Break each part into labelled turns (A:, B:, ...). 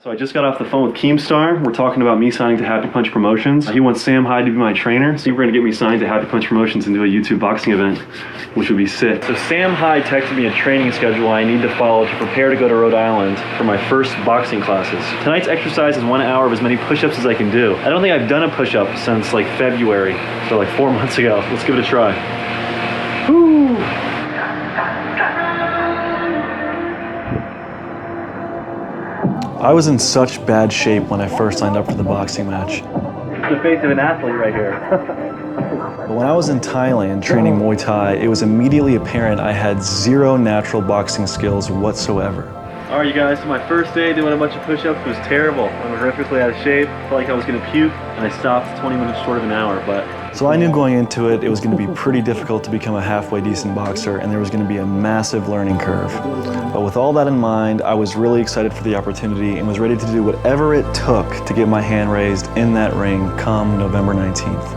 A: So I just got off the phone with Keemstar. We're talking about me signing to Happy Punch Promotions. He wants Sam Hyde to be my trainer, so we're going to get me signed to Happy Punch Promotions and do a YouTube boxing event, which would be sick. So Sam Hyde texted me a training schedule I need to follow to prepare to go to Rhode Island for my first boxing classes. Tonight's exercise is 1 hour of as many push-ups as I can do. I don't think I've done a push-up since like February, so like 4 months ago. Let's give it a try. Woo! I was in such bad shape when I first signed up for the boxing match. The face of an athlete right here. But when I was in Thailand training Muay Thai, it was immediately apparent I had zero natural boxing skills whatsoever. All right, you guys, so my first day doing a bunch of push-ups was terrible. I was horrifically out of shape, felt like I was gonna puke, and I stopped 20 minutes short of an hour, but... So I knew going into it, it was gonna be pretty difficult to become a halfway decent boxer, and there was gonna be a massive learning curve. But with all that in mind, I was really excited for the opportunity and was ready to do whatever it took to get my hand raised in that ring come November 19th.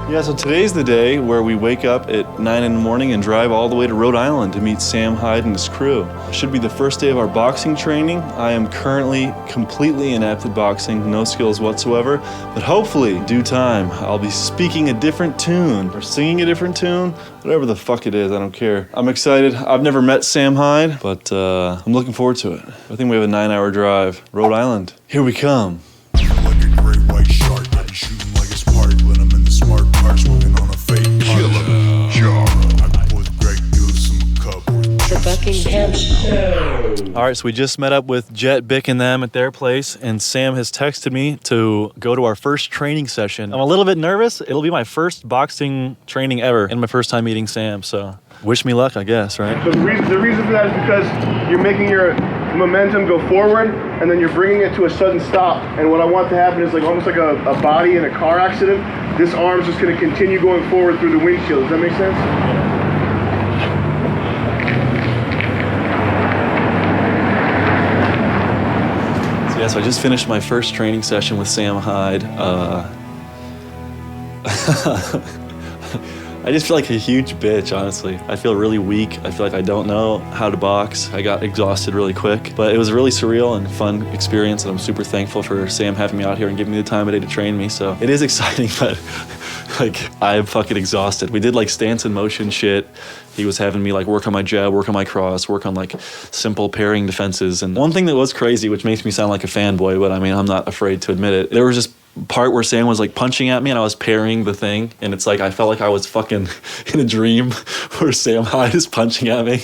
A: Yeah, so today's the day where we wake up at 9 in the morning and drive all the way to Rhode Island to meet Sam Hyde and his crew. It should be the first day of our boxing training. I am currently completely inept at boxing, no skills whatsoever, but hopefully, in due time, I'll be speaking a different tune or singing a different tune, whatever the fuck it is, I don't care. I'm excited. I've never met Sam Hyde, but I'm looking forward to it. I think we have a 9-hour drive. Rhode Island, here we come.
B: Buckingham.
A: All right, so we just met up with Jet, Bick, and them at their place, and Sam has texted me to go to our first training session. I'm a little bit nervous. It'll be my first boxing training ever and my first time meeting Sam, so wish me luck, I guess, right?
C: But the reason for that is because you're making your momentum go forward, and then you're bringing it to a sudden stop. And what I want to happen is like almost like a body in a car accident. This arm's just going to continue going forward through the windshield. Does that make sense?
A: Yeah, so I just finished my first training session with Sam Hyde. I just feel like a huge bitch, honestly. I feel really weak. I feel like I don't know how to box. I got exhausted really quick, but it was a really surreal and fun experience, and I'm super thankful for Sam having me out here and giving me the time of day to train me. So it is exciting, but like I'm fucking exhausted. We did like stance and motion shit. He was having me like work on my jab, work on my cross, work on like simple parrying defenses. And one thing that was crazy, which makes me sound like a fanboy, but I mean, I'm not afraid to admit it. There was this part where Sam was like punching at me and I was parrying the thing. And it's like, I felt like I was fucking in a dream where Sam Hyde is punching at me.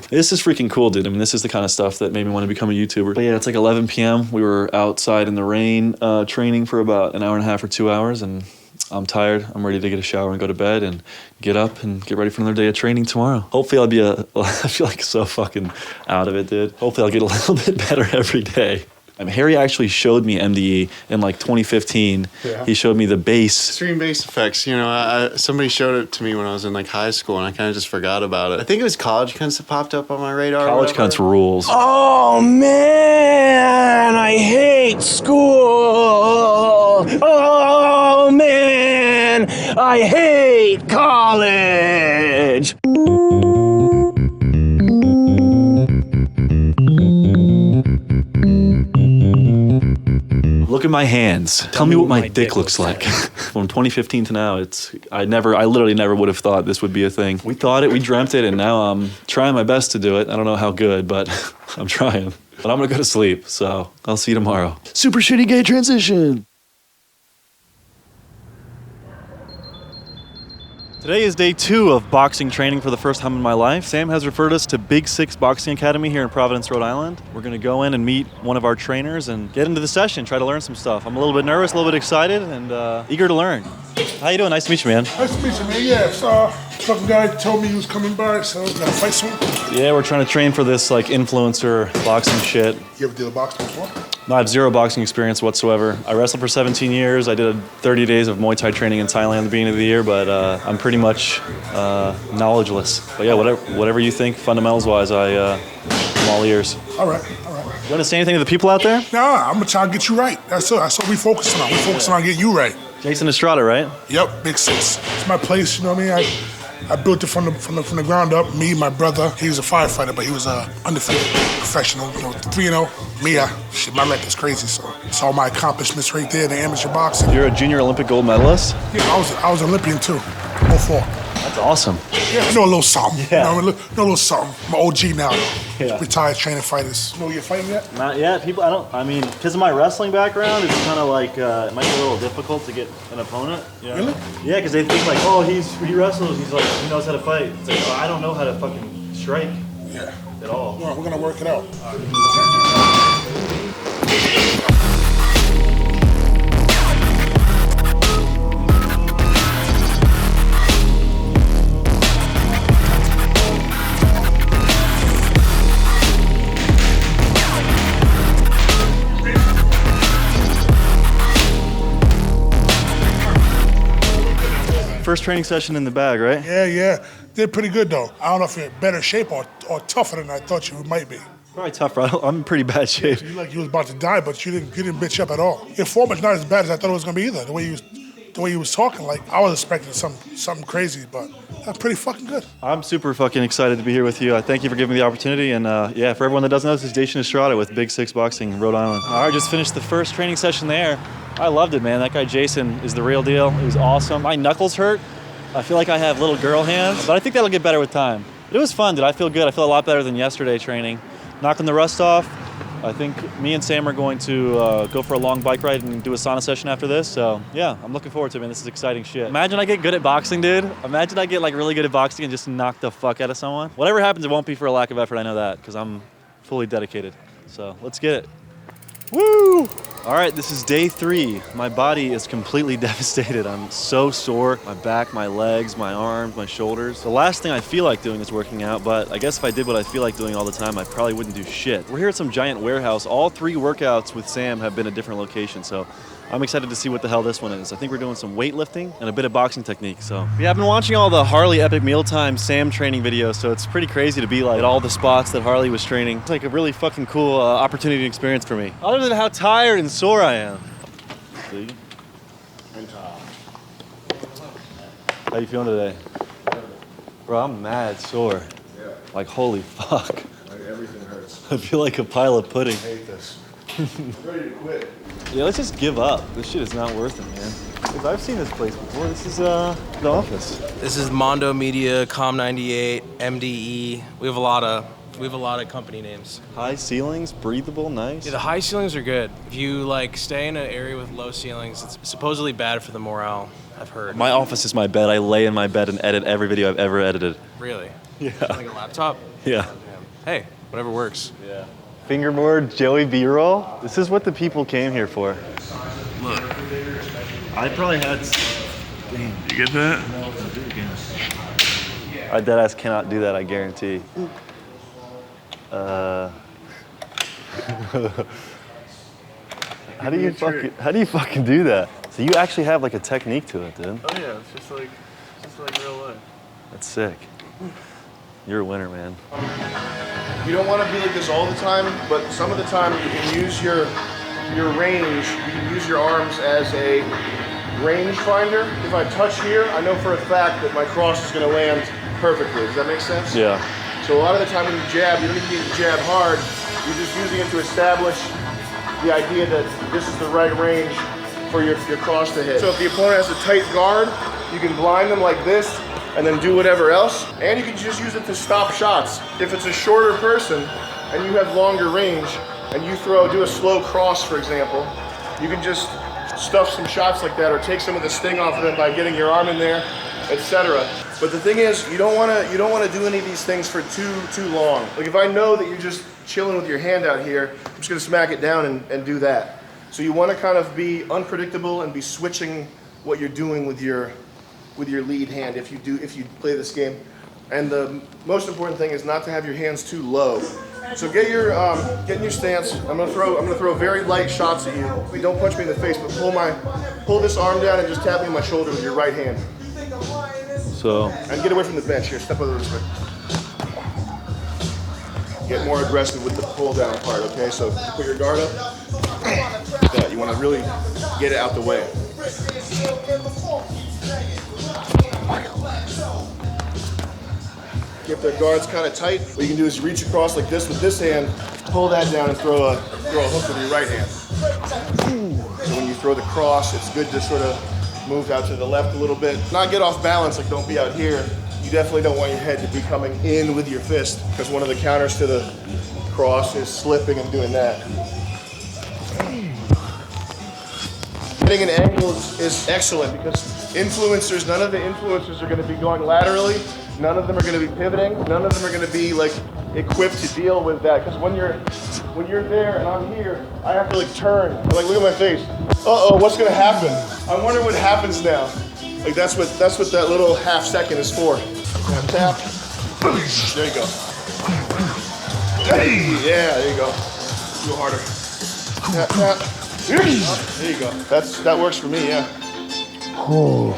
A: This is freaking cool, dude. I mean, this is the kind of stuff that made me want to become a YouTuber. But yeah, it's like 11 p.m. We were outside in the rain training for about an hour and a half or 2 hours. And I'm tired. I'm ready to get a shower and go to bed and get up and get ready for another day of training tomorrow. Hopefully I'll be I feel like so fucking out of it, dude. Hopefully I'll get a little bit better every day. I mean, Harry actually showed me MDE in like 2015. Yeah. He showed me the bass.
D: Extreme bass effects. You know, somebody showed it to me when I was in like high school and I kind of just forgot about it. I think it was College Cunts that popped up on my radar.
A: College Cunts rules.
B: Oh man, I hate school. Oh man, I hate college.
A: Look at my hands. Tell me what my dick looks like. From 2015 to now, I literally never would have thought this would be a thing. We thought it, we dreamt it, and now I'm trying my best to do it. I don't know how good, but I'm trying. But I'm gonna go to sleep, so I'll see you tomorrow. Super shitty gay transition. Today is day 2 of boxing training for the first time in my life. Sam has referred us to Big 6 Boxing Academy here in Providence, Rhode Island. We're gonna go in and meet one of our trainers and get into the session, try to learn some stuff. I'm a little bit nervous, a little bit excited, and eager to learn. How you doing? Nice to meet you, man.
E: Nice to meet you, man. Yeah, so some guy told me he was coming by, so gotta fight soon.
A: Yeah, we're trying to train for this like influencer boxing shit.
E: You ever did a boxing before?
A: No, I have zero boxing experience whatsoever. I wrestled for 17 years. I did 30 days of Muay Thai training in Thailand at the beginning of the year, but I'm pretty much knowledgeless. But yeah, whatever you think fundamentals-wise, I'm all ears.
E: All right.
A: You want to say anything to the people out there?
E: Nah, I'm gonna try to get you right. That's what we focusing on. We focusing on getting you right.
A: Jason Estrada, right?
E: Yep, Big 6. It's my place, you know what I mean? I built it from the ground up. Me, my brother, he was a firefighter, but he was a undefeated professional. 3-0. Me, shit, my record's crazy. So it's all my accomplishments right there in the amateur boxing.
A: You're a junior Olympic gold medalist?
E: Yeah, I was Olympian too. 04.
A: That's awesome.
E: Yeah, I know a little something.
A: Yeah.
E: You know a little something. I'm an OG now, though.
A: Yeah.
E: Retired training fighters. You know you're fighting yet?
A: Not yet. Because of my wrestling background, it's kind of like, it might be a little difficult to get an opponent. You know?
E: Really?
A: Yeah, because they think like, oh, he wrestles, he's like, he knows how to fight. It's like, oh, I don't know how to fucking strike
E: Yeah.
A: at all.
E: Well, we're gonna work it out.
A: First training session in the bag, right?
E: Yeah. Did pretty good, though. I don't know if you're in better shape or tougher than I thought you might be.
A: Probably tougher. I'm in pretty bad shape.
E: You like you was about to die, but you didn't bitch up at all. Your form is not as bad as I thought it was gonna be either. The way you was talking, like I was expecting something crazy, but that's pretty fucking good.
A: I'm super fucking excited to be here with you. I thank you for giving me the opportunity. And yeah, for everyone that doesn't know, this is Jason Estrada with Big Six Boxing, Rhode Island. All right, just finished the first training session there. I loved it, man. That guy Jason is the real deal. It was awesome. My knuckles hurt. I feel like I have little girl hands, but I think that'll get better with time. But it was fun, dude. I feel good. I feel a lot better than yesterday training. Knocking the rust off. I think me and Sam are going to go for a long bike ride and do a sauna session after this. So yeah, I'm looking forward to it, man. This is exciting shit. Imagine I get good at boxing, dude. Imagine I get like really good at boxing and just knock the fuck out of someone. Whatever happens, it won't be for a lack of effort. I know that because I'm fully dedicated. So let's get it. Woo! All right, this is day 3. My body is completely devastated. I'm so sore. My back, my legs, my arms, my shoulders. The last thing I feel like doing is working out, but I guess if I did what I feel like doing all the time, I probably wouldn't do shit. We're here at some giant warehouse. All 3 workouts with Sam have been at different locations, so I'm excited to see what the hell this one is. I think we're doing some weightlifting and a bit of boxing technique, so. Yeah, I've been watching all the Harley Epic Mealtime Sam training videos, so it's pretty crazy to be like at all the spots that Harley was training. It's like a really fucking cool opportunity and experience for me. Other than how tired and sore I am. See? How you feeling today? Bro, I'm mad sore.
C: Yeah.
A: Like, holy fuck.
C: Like everything hurts.
A: I feel like a pile of pudding.
C: I hate this. I'm ready to quit.
A: Yeah, let's just give up. This shit is not worth it, man. Because I've seen this place before. This is the office.
F: This is Mondo Media, Com98, MDE. We have a lot of company names.
A: High ceilings, breathable, nice.
F: Yeah, the high ceilings are good. If you like stay in an area with low ceilings, it's supposedly bad for the morale, I've heard.
A: My office is my bed. I lay in my bed and edit every video I've ever edited.
F: Really?
A: Yeah.
F: Like a laptop?
A: Yeah.
F: Hey, whatever works.
A: Yeah. Fingerboard, Joey B-roll. This is what the people came here for. Look, I probably had. Damn, you get that? No, I'll do it again. I deadass cannot do that. I guarantee. How do you fucking do that? So you actually have like a technique to it, dude.
C: Oh yeah, it's just like real life.
A: That's sick. You're a winner, man.
C: You don't want to be like this all the time, but some of the time you can use your range, you can use your arms as a range finder. If I touch here, I know for a fact that my cross is going to land perfectly. Does that make sense?
A: Yeah.
C: So a lot of the time when you jab, you don't even need to jab hard. You're just using it to establish the idea that this is the right range for your cross to hit. So if the opponent has a tight guard, you can blind them like this and then do whatever else. And you can just use it to stop shots. If it's a shorter person and you have longer range and you do a slow cross, for example, you can just stuff some shots like that or take some of the sting off of them by getting your arm in there, etc. But the thing is, you don't want to do any of these things for too long. Like if I know that you're just chilling with your hand out here, I'm just gonna smack it down and do that. So you want to kind of be unpredictable and be switching what you're doing with your lead hand if you play this game. And the most important thing is not to have your hands too low. So get in your stance. I'm gonna throw very light shots at you. Don't punch me in the face, but pull this arm down and just tap me on my shoulder with your right hand.
A: So.
C: And get away from the bench here. Step over this way. Get more aggressive with the pull down part. Okay, so you put your guard up. Yeah, you want to really get it out the way. if their guard's kind of tight, what you can do is reach across like this with this hand, pull that down and throw a hook with your right hand. So when you throw the cross, it's good to sort of move out to the left a little bit. Not get off balance, like don't be out here. You definitely don't want your head to be coming in with your fist, because one of the counters to the cross is slipping and doing that. Getting an angle is excellent because influencers, none of the influencers are going to be going laterally. None of them are going to be pivoting. None of them are going to be like equipped to deal with that. Because when you're there and I'm here, I have to like turn. I'm like, look at my face. Uh-oh, what's going to happen? I wonder what happens now. Like that's what that little half second is for. Tap, tap. There you go. Hey, yeah, there you go. A little harder. Tap, tap. There you go. That works for me, yeah.
B: Oh.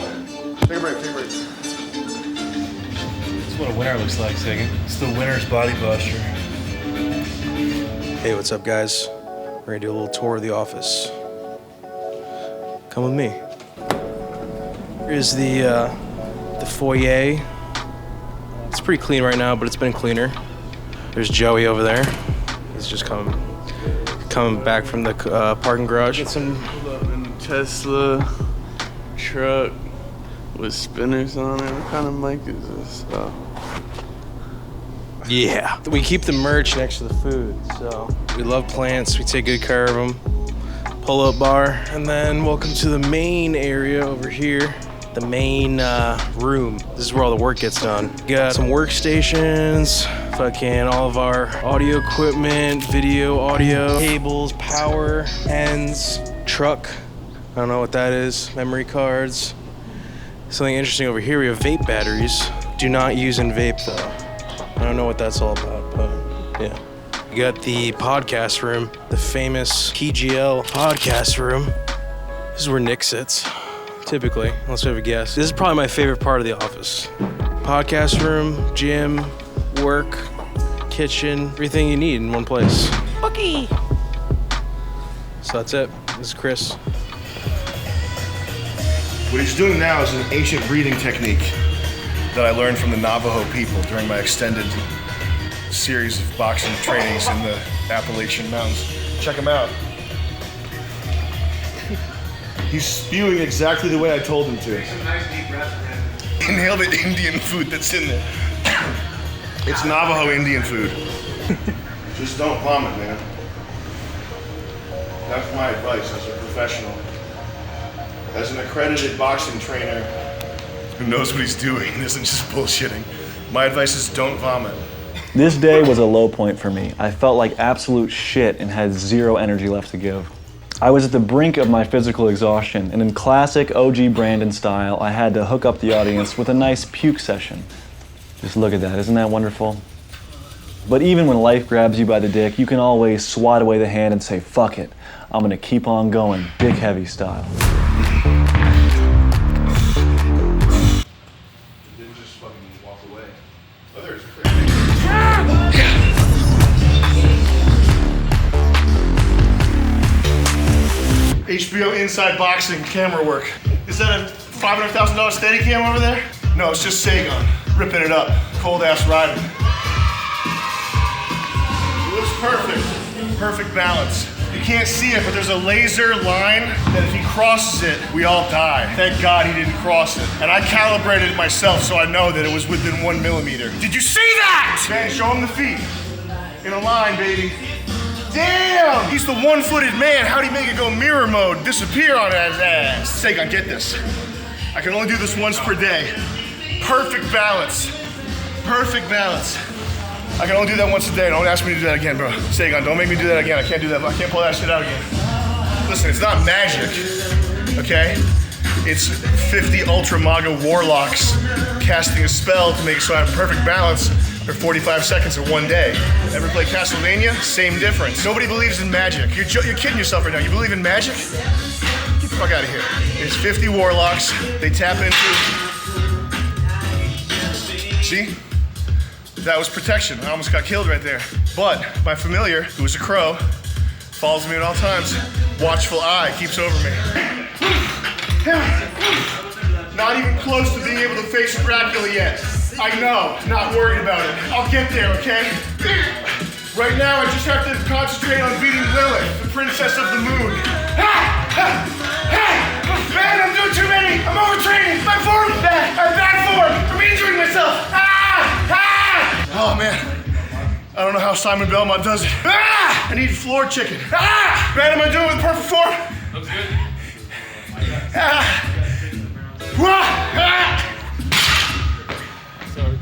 C: Take a break, take a break.
G: That's what a winner looks like, Sagan. It's the winner's body posture.
F: Hey, what's up, guys? We're gonna do a little tour of the office. Come with me. Here's the foyer. It's pretty clean right now, but it's been cleaner. There's Joey over there. He's just coming back from the parking garage.
H: Get some Tesla truck with spinners on it. What kind of mic is this? Oh.
F: Yeah. We keep the merch next to the food, so we love plants. We take good care of them. Pull-up bar, and then welcome to the main area over here. The main room. This is where all the work gets done. Got some workstations, fucking all of our audio equipment, video, audio, cables, power, pens, truck. I don't know what that is. Memory cards. Something interesting over here, we have vape batteries. Do not use in vape though. I don't know what that's all about, but yeah. You got the podcast room, the famous PGL podcast room. This is where Nick sits. Typically, unless we have a guest. This is probably my favorite part of the office. Podcast room, gym, work, kitchen, everything you need in one place. Bucky! So that's it. This is Chris.
C: What he's doing now is an ancient breathing technique that I learned from the Navajo people during my extended series of boxing trainings in the Appalachian Mountains. Check him out. He's spewing exactly the way I told him to. Take some nice deep breaths, man. Inhale the Indian food that's in there. It's Navajo Indian food. Just don't vomit, man. That's my advice as a professional. As an accredited boxing trainer who knows what he's doing and isn't just bullshitting, my advice is don't vomit.
A: This day was a low point for me. I felt like absolute shit and had zero energy left to give. I was at the brink of my physical exhaustion, and in classic OG Brandon style, I had to hook up the audience with a nice puke session. Just look at that, isn't that wonderful? But even when life grabs you by the dick, you can always swat away the hand and say, fuck it, I'm gonna keep on going, Big Heavy style.
C: Didn't just fucking walk away. HBO Inside Boxing camera work. Is that a $500,000 Steadicam over there? No, it's just Sagan ripping it up. Cold ass riding. It looks perfect. Perfect balance. You can't see it, but there's a laser line that if he crosses it, we all die. Thank God he didn't cross it. And I calibrated it myself so I know that it was within 1 millimeter. Did you see that? Man, show him the feet. In a line, baby. Damn! He's the one-footed man. How'd he make it go mirror mode, disappear on his ass? Sagan, get this. I can only do this once per day. Perfect balance. Perfect balance. I can only do that once a day. Don't ask me to do that again, bro. Sagan, don't make me do that again. I can't do that. I can't pull that shit out again. Listen, it's not magic, okay? It's 50 Ultra MAGA warlocks casting a spell to make it so I have perfect balance for 45 seconds in one day. Ever play Castlevania? Same difference. Nobody believes in magic. You're kidding yourself right now. You believe in magic? Get the fuck out of here. It's 50 warlocks. They tap into... See? That was protection. I almost got killed right there. But my familiar, who is a crow, follows me at all times. Watchful eye keeps over me. Not even close to being able to face Dracula yet. I know, not worried about it. I'll get there, okay? Right now, I just have to concentrate on beating Lilith, the princess of the moon. Man, I'm doing too many. I'm overtraining. My form's bad. I'm bad form. I'm injuring myself. Oh, man. I don't know how Simon Belmont does it. I need floor chicken. Man, am I doing with perfect form? Looks good.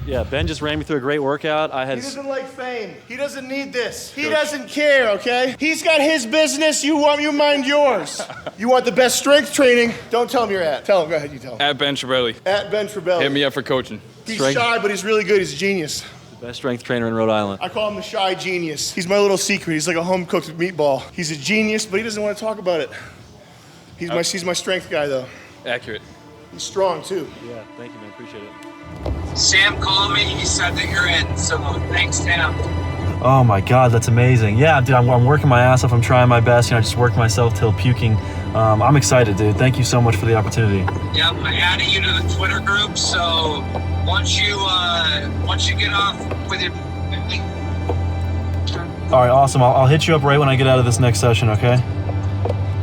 A: Yeah, Ben just ran me through a great workout.
C: He doesn't like fame. He doesn't need this. He doesn't care, okay? He's got his business. You mind yours. You want the best strength training. Don't tell him you're at. Tell him, go ahead, you tell him.
I: At Ben Trabelli.
C: At Ben Trabelli.
I: Hit me up for coaching.
C: He's shy, but he's really good. He's a genius.
A: Best strength trainer in Rhode Island.
C: I call him the shy genius. He's my little secret. He's like a home-cooked meatball. He's a genius, but he doesn't want to talk about it. He's my strength guy, though.
I: Accurate.
C: He's strong, too.
A: Yeah, thank you, man. Appreciate it.
J: Sam called me. He said that you're in, so thanks to him.
A: Oh my God, that's amazing. Yeah, dude, I'm working my ass off. I'm trying my best. I just worked myself till puking. I'm excited, dude. Thank you so much for the opportunity.
J: Yep, I added you to the Twitter group, so once you get off with your...
A: All right, awesome. I'll hit you up right when I get out of this next session, okay?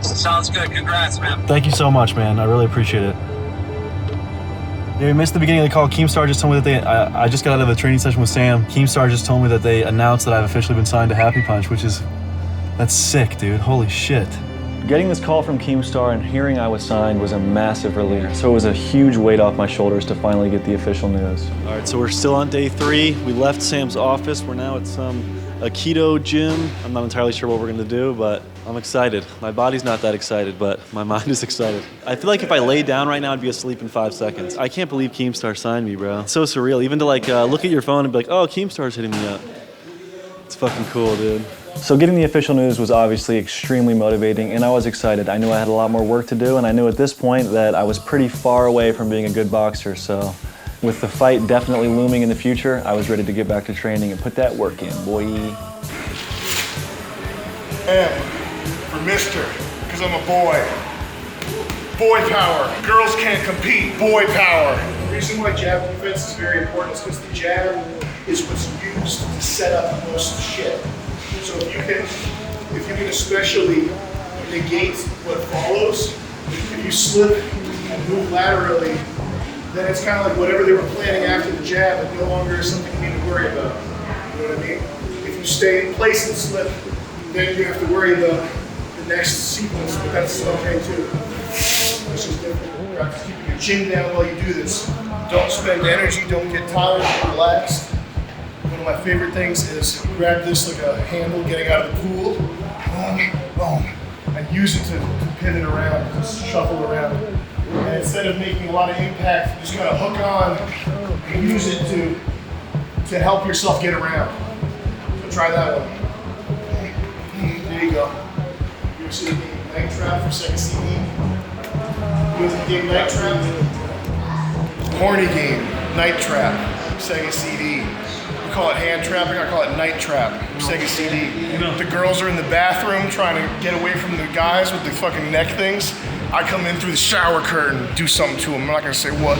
J: Sounds good. Congrats, man.
A: Thank you so much, man. I really appreciate it. Yeah, we missed the beginning of the call. Keemstar just told me that I just got out of a training session with Sam. Keemstar just told me that they announced that I've officially been signed to Happy Punch, that's sick, dude. Holy shit. Getting this call from Keemstar and hearing I was signed was a massive relief. So it was a huge weight off my shoulders to finally get the official news. All right, so we're still on day 3. We left Sam's office. We're now at a keto gym. I'm not entirely sure what we're gonna do, but I'm excited. My body's not that excited, but my mind is excited. I feel like if I lay down right now, I'd be asleep in 5 seconds. I can't believe Keemstar signed me, bro. It's so surreal. Even to look at your phone and be like, oh, Keemstar's hitting me up. It's fucking cool, dude. So getting the official news was obviously extremely motivating, and I was excited. I knew I had a lot more work to do, and I knew at this point that I was pretty far away from being a good boxer, so with the fight definitely looming in the future, I was ready to get back to training and put that work in, boy.
C: M for Mister, because I'm a boy. Boy power. Girls can't compete. Boy power. The reason why jab defense is very important is because the jab is what's used to set up most shit. So if you can especially negate what follows, if you slip and move laterally, then it's kind of like whatever they were planning after the jab, it no longer is something you need to worry about. You know what I mean? If you stay in place and slip, then you have to worry about the next sequence, but that's okay too. It's just different. Practice keeping your chin down while you do this. Don't spend energy, don't get tired, relax. One of my favorite things is grab this like a handle getting out of the pool, boom, and use it to pivot around, just shuffle around. And instead of making a lot of impact, you just gotta hook on and use it to help yourself get around. So try that one. There you go. You ever see the game Night Trap for Sega CD? You ever see the game Night Trap? Horny game, Night Trap, Sega CD. We call it hand trapping, I call it night trap, Sega CD. The girls are in the bathroom trying to get away from the guys with the fucking neck things. I come in through the shower curtain, do something to them. I'm not gonna say what.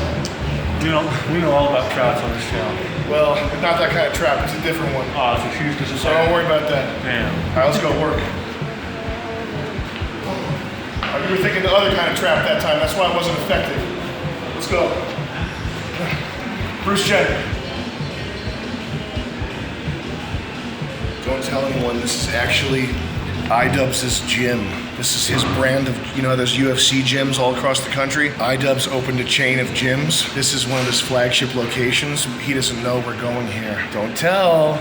A: We know all about traps on this channel.
C: Well, it's not that kind of trap, it's a different one.
A: Oh, it's a huge decision.
C: So don't worry about that.
A: Damn.
C: All right, let's go work. You were thinking the other kind of trap that time, that's why it wasn't effective. Let's go. Bruce Jenner. Don't tell anyone this is actually iDubbbz' gym. This is his brand of, you know, there's UFC gyms all across the country. iDubbbz opened a chain of gyms. This is one of his flagship locations. He doesn't know we're going here. Don't tell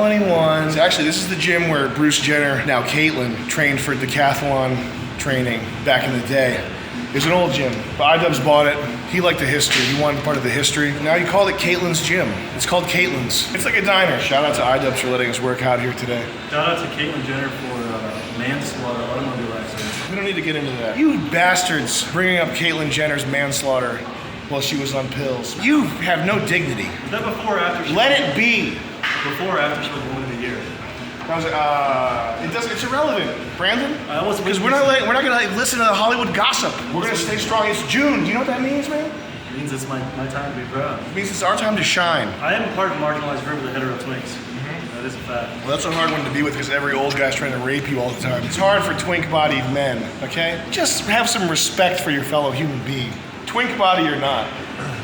C: anyone. Actually, this is the gym where Bruce Jenner, now Caitlyn, trained for decathlon training back in the day. It's an old gym, but iDubbbz bought it. He liked the history. He wanted part of the history. Now he called it Caitlyn's Gym. It's called Caitlyn's. It's like a diner. Shout out to iDubbbz for letting us work out here today.
A: Shout out to Caitlyn Jenner for manslaughter automobile accident.
C: We don't need to get into that. You bastards bringing up Caitlyn Jenner's manslaughter while she was on pills. You have no dignity.
A: Is that before or after?
C: Let it be.
A: Before or after she was Woman of the Year?
C: It's irrelevant, Brandon. Because we're not gonna listen to the Hollywood gossip. We're gonna stay strong. It's June. Do you know what that means, man?
I: It means it's my time to be proud.
C: It means it's our time to shine.
I: I am a part of the marginalized group of the hetero twinks. That is a fact.
C: Well, that's a hard one to be with because every old guy's trying to rape you all the time. It's hard for twink-bodied men, okay? Just have some respect for your fellow human being. Twink body or not.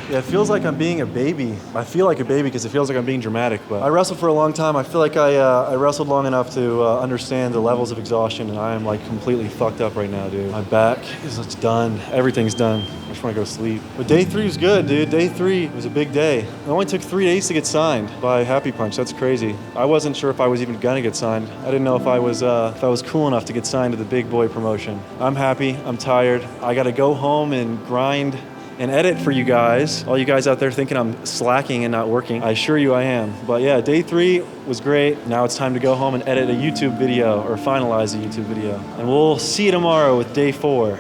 A: Yeah, it feels like I'm being a baby. I feel like a baby because it feels like I'm being dramatic, but I wrestled for a long time. I feel like I wrestled long enough to understand the levels of exhaustion, and I am like completely fucked up right now, dude. My back is it's done. Everything's done. I just want to go sleep. But day 3 was good, dude. Day 3 was a big day. It only took 3 days to get signed by Happy Punch. That's crazy. I wasn't sure if I was even gonna get signed. I didn't know if I was cool enough to get signed to the big boy promotion. I'm happy. I'm tired. I gotta go home and grind and edit for you guys. All you guys out there thinking I'm slacking and not working, I assure you I am. But yeah, day 3 was great. Now it's time to go home and edit a YouTube video or finalize a YouTube video. And we'll see you tomorrow with day 4.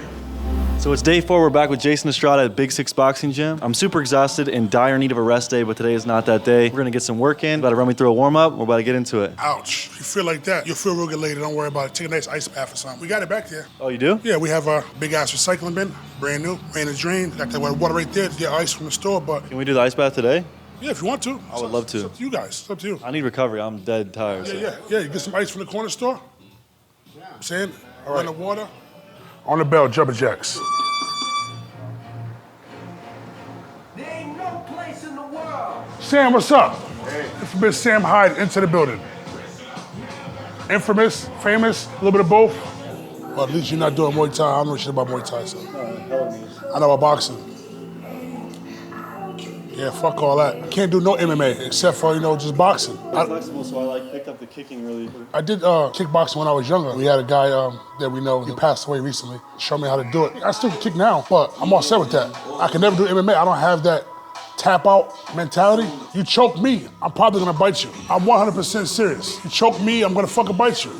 A: So it's day 4, we're back with Jason Estrada at Big Six Boxing Gym. I'm super exhausted, in dire need of a rest day, but today is not that day. We're gonna get some work in, about to run me through a warm-up, we're about to get into it.
E: Ouch. If you feel like that, you'll feel real good later. Don't worry about it. Take a nice ice bath or something. We got it back there.
A: Oh, you do?
E: Yeah, we have a big-ass recycling bin, brand new, rain and drain. Got that water right there to get ice from the store, but...
A: Can we do the ice bath today?
E: Yeah, if you want to.
A: I would love to.
E: It's up to you guys. It's up to you.
A: I need recovery, I'm dead tired.
E: Yeah, you get some ice from the corner store. Yeah. I'm saying, all right. On the water. On the bell, Jubba Jacks. Sam, what's up? Hey. Infamous Sam Hyde into the building. Infamous, famous, a little bit of both. Well, at least you're not doing Muay Thai. I don't know shit about Muay Thai, so. I know about boxing. Yeah, fuck all that. Can't do no MMA except for, just boxing.
A: I'm flexible, so I picked up the kicking really.
E: I did kickboxing when I was younger. We had a guy that we know, he passed away recently, showed me how to do it. I still kick now, but I'm all set with that. I can never do MMA. I don't have that tap out mentality. You choke me, I'm probably gonna bite you. I'm 100% serious. You choke me, I'm gonna fucking bite you.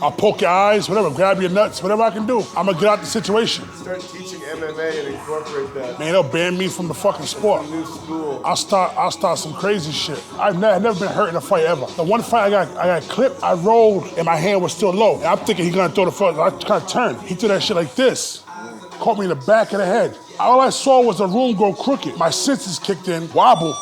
E: I'll poke your eyes, whatever, grab your nuts, whatever I can do. I'm gonna get out the situation.
C: Start teaching MMA and incorporate that.
E: Man, they'll ban me from the fucking sport.
C: New school.
E: I'll start some crazy shit. I've never been hurt in a fight ever. The one fight I got clipped, I rolled and my hand was still low. And I'm thinking he's gonna throw the foot. I kind of turned. He threw that shit like this. Caught me in the back of the head. All I saw was the room go crooked. My senses kicked in, wobble,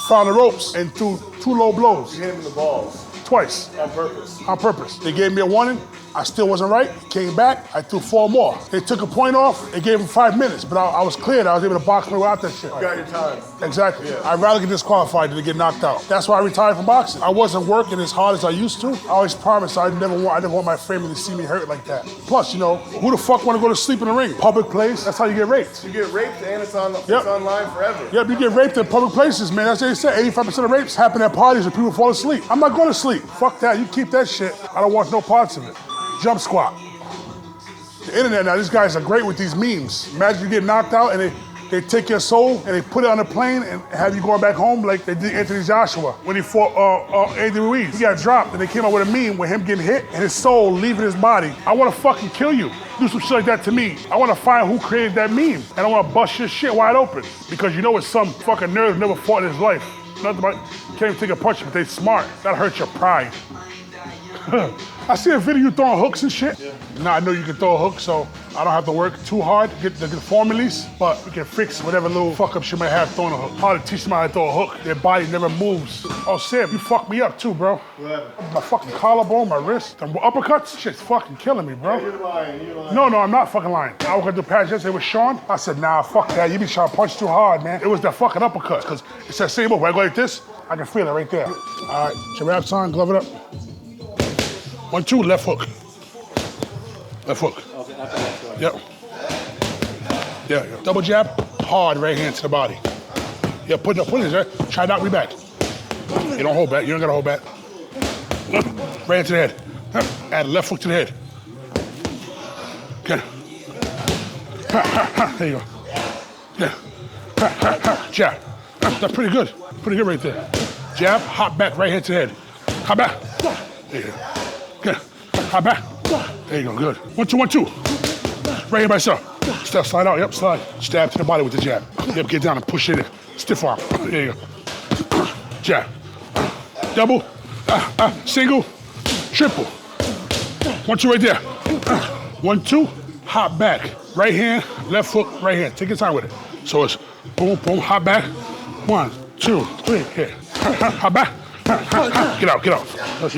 E: found the ropes, and threw 2 low blows.
C: You hit him in the balls.
E: Twice.
C: On purpose.
E: On purpose. They gave me a warning. I still wasn't right. Came back. I threw 4 more. They took a point off. They gave him 5 minutes, but I was cleared. I was able to box my way out that shit.
C: You got your time.
E: Exactly.
C: Yeah.
E: I'd rather get disqualified than to get knocked out. That's why I retired from boxing. I wasn't working as hard as I used to. I always promised I didn't want my family to see me hurt like that. Plus, who the fuck want to go to sleep in the ring? Public place. That's how you get raped.
C: You get raped and it's online forever.
E: Yep, you get raped in public places, man. That's what they say. 85% of rapes happen at parties where people fall asleep. I'm not going to sleep. Fuck that. You keep that shit. I don't want no parts of it. Jump squat. The internet now, these guys are great with these memes. Imagine you get knocked out and they take your soul and they put it on a plane and have you going back home like they did Anthony Joshua when he fought Andy Ruiz. He got dropped and they came out with a meme with him getting hit and his soul leaving his body. I want to fucking kill you. Do some shit like that to me. I want to find who created that meme and I want to bust your shit wide open because it's some fucking nerd who never fought in his life. Nothing about, can't even take a punch, but they smart. That hurts your pride. I see a video you throwing hooks and shit. Yeah. Now I know you can throw a hook, so I don't have to work too hard to get the formulas, but we can fix whatever little fuck ups you might have throwing a hook. How to teach them how to throw a hook. Their body never moves. Oh, Sam, you fucked me up too, bro. What? My fucking collarbone, my wrist, the uppercuts, shit's fucking killing me, bro.
C: Yeah, you're lying.
E: No, I'm not fucking lying. I was gonna do patch yesterday with Sean. I said, nah, fuck that. You be trying to punch too hard, man. It was the fucking uppercut, because it's that same move. When I go like this, I can feel it right there. All right, your wraps on, glove it up. 1, 2, left hook. Left hook. Okay, yep. Yeah. Double jab, hard right hand to the body. Yeah, put it there. Try to knock me back. You don't hold back. You don't gotta hold back. Right hand to the head. Add a left hook to the head. Okay. There you go. Yeah. Jab. That's pretty good. Pretty good right there. Jab, hop back, right hand to the head. Hop back. There you go. Good. Hop back. There you go, good. 1, 2, 1, 2. Right here by yourself. Step, slide out, yep, slide. Stab to the body with the jab. Yep, get down and push it in. Stiff arm. There you go. Jab. Double. Single. Triple. 1, 2 right there. 1, 2. Hop back. Right hand, left hook, right hand. Take your time with it. So it's boom, boom, hop back. 1, 2, 3, here. Hop back. Get out. Let's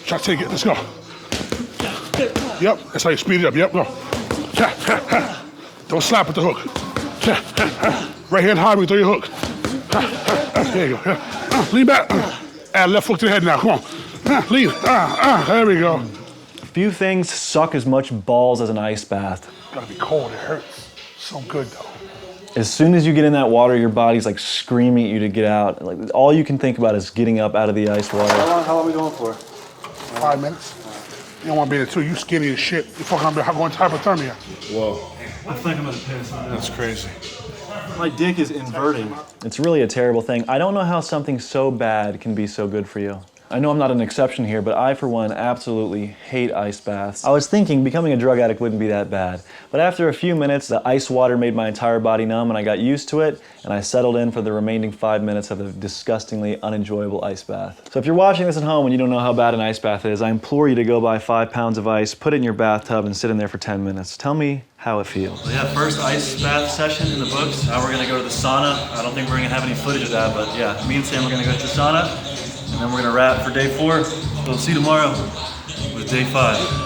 E: try to take it. Let's go. Yep, that's how you speed it up. Yep, go. Don't slap with the hook. Right hand high, we throw your hook. There you go. Lean back. Add left hook to the head now. Come on. Lean. There we go.
A: Few things suck as much balls as an ice bath.
E: Gotta be cold. It hurts. So good though.
A: As soon as you get in that water, your body's like screaming at you to get out. Like all you can think about is getting up out of the ice water.
C: How long are we going for?
E: 5 minutes. You don't want to be there too. You skinny as shit. You fucking going to hypothermia.
C: Whoa.
I: I think I'm gonna piss.
G: That's crazy.
A: My dick is inverting. It's really a terrible thing. I don't know how something so bad can be so good for you. I know I'm not an exception here, but I, for one, absolutely hate ice baths. I was thinking becoming a drug addict wouldn't be that bad, but after a few minutes, the ice water made my entire body numb and I got used to it, and I settled in for the remaining 5 minutes of the disgustingly unenjoyable ice bath. So if you're watching this at home and you don't know how bad an ice bath is, I implore you to go buy 5 pounds of ice, put it in your bathtub, and sit in there for 10 minutes. Tell me how it feels.
I: Well, yeah, first ice bath session in the books. Now we're gonna go to the sauna. I don't think we're gonna have any footage of that, but yeah, me and Sam are gonna go to the sauna, and then we're gonna wrap for day 4. We'll see you tomorrow with day 5.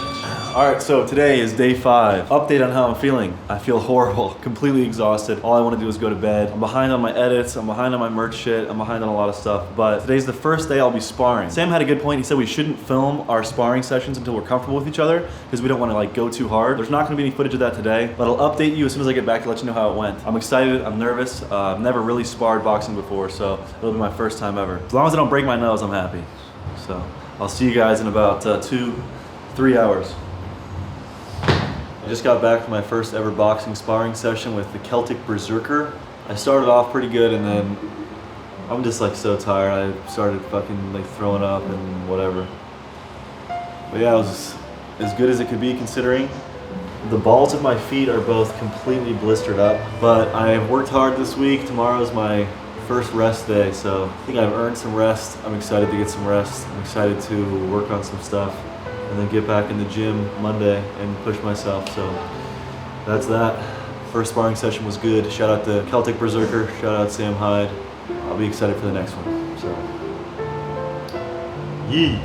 A: All right, so today is day 5. Update on how I'm feeling. I feel horrible, completely exhausted. All I want to do is go to bed. I'm behind on my edits, I'm behind on my merch shit, I'm behind on a lot of stuff, but today's the first day I'll be sparring. Sam had a good point. He said we shouldn't film our sparring sessions until we're comfortable with each other because we don't want to like go too hard. There's not going to be any footage of that today, but I'll update you as soon as I get back to let you know how it went. I'm excited, I'm nervous. I've never really sparred boxing before, so it'll be my first time ever. As long as I don't break my nose, I'm happy. So I'll see you guys in about 2-3 hours. I just got back from my first ever boxing sparring session with the Celtic Berserker. I started off pretty good and then I'm just like so tired. I started fucking like throwing up and whatever. But yeah, it was as good as it could be considering. The balls of my feet are both completely blistered up, but I have worked hard this week. Tomorrow's my first rest day, so I think I've earned some rest. I'm excited to get some rest. I'm excited to work on some stuff and then get back in the gym Monday and push myself. So that's that. First sparring session was good. Shout out to Celtic Berserker. Shout out Sam Hyde. I'll be excited for the next one. So, yee.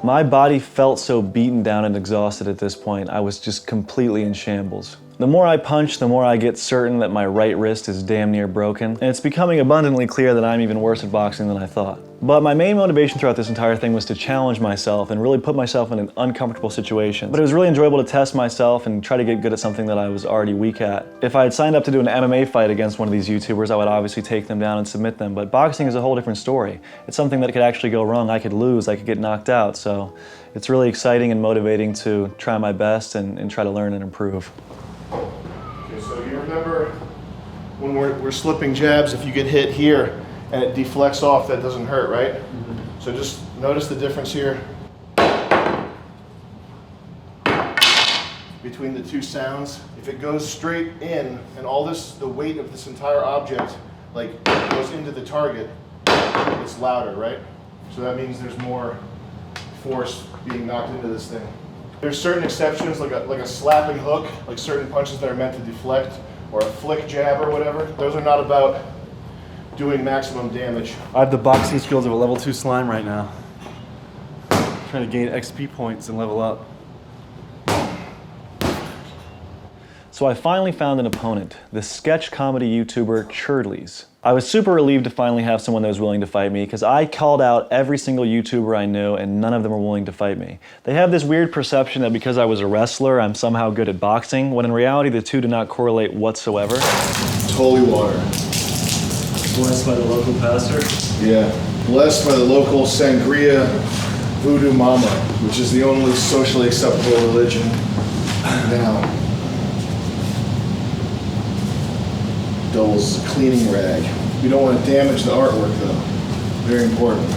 A: My body felt so beaten down and exhausted at this point. I was just completely in shambles. The more I punch, the more I get certain that my right wrist is damn near broken, and it's becoming abundantly clear that I'm even worse at boxing than I thought. But my main motivation throughout this entire thing was to challenge myself and really put myself in an uncomfortable situation. But it was really enjoyable to test myself and try to get good at something that I was already weak at. If I had signed up to do an MMA fight against one of these YouTubers, I would obviously take them down and submit them, but boxing is a whole different story. It's something that could actually go wrong. I could lose, I could get knocked out, so it's really exciting and motivating to try my best and try to learn and improve.
C: Okay, so you remember when we're slipping jabs, if you get hit here and it deflects off, that doesn't hurt, right? Mm-hmm. So just notice the difference here between the two sounds. If it goes straight in and all this, the weight of this entire object, like goes into the target, it's louder, right? So that means there's more force being knocked into this thing. There's certain exceptions, like a slapping hook, like certain punches that are meant to deflect, or a flick jab or whatever. Those are not about doing maximum damage.
A: I have the boxing skills of a level 2 slime right now. I'm trying to gain XP points and level up. So I finally found an opponent, the sketch comedy YouTuber Churdleys. I was super relieved to finally have someone that was willing to fight me because I called out every single YouTuber I knew and none of them were willing to fight me. They have this weird perception that because I was a wrestler, I'm somehow good at boxing, when in reality the two do not correlate whatsoever.
C: It's holy water.
A: Blessed by the local pastor?
C: Yeah. Blessed by the local Sangria Voodoo Mama, which is the only socially acceptable religion now. Dole's a cleaning rag. We don't want to damage the artwork though. Very important.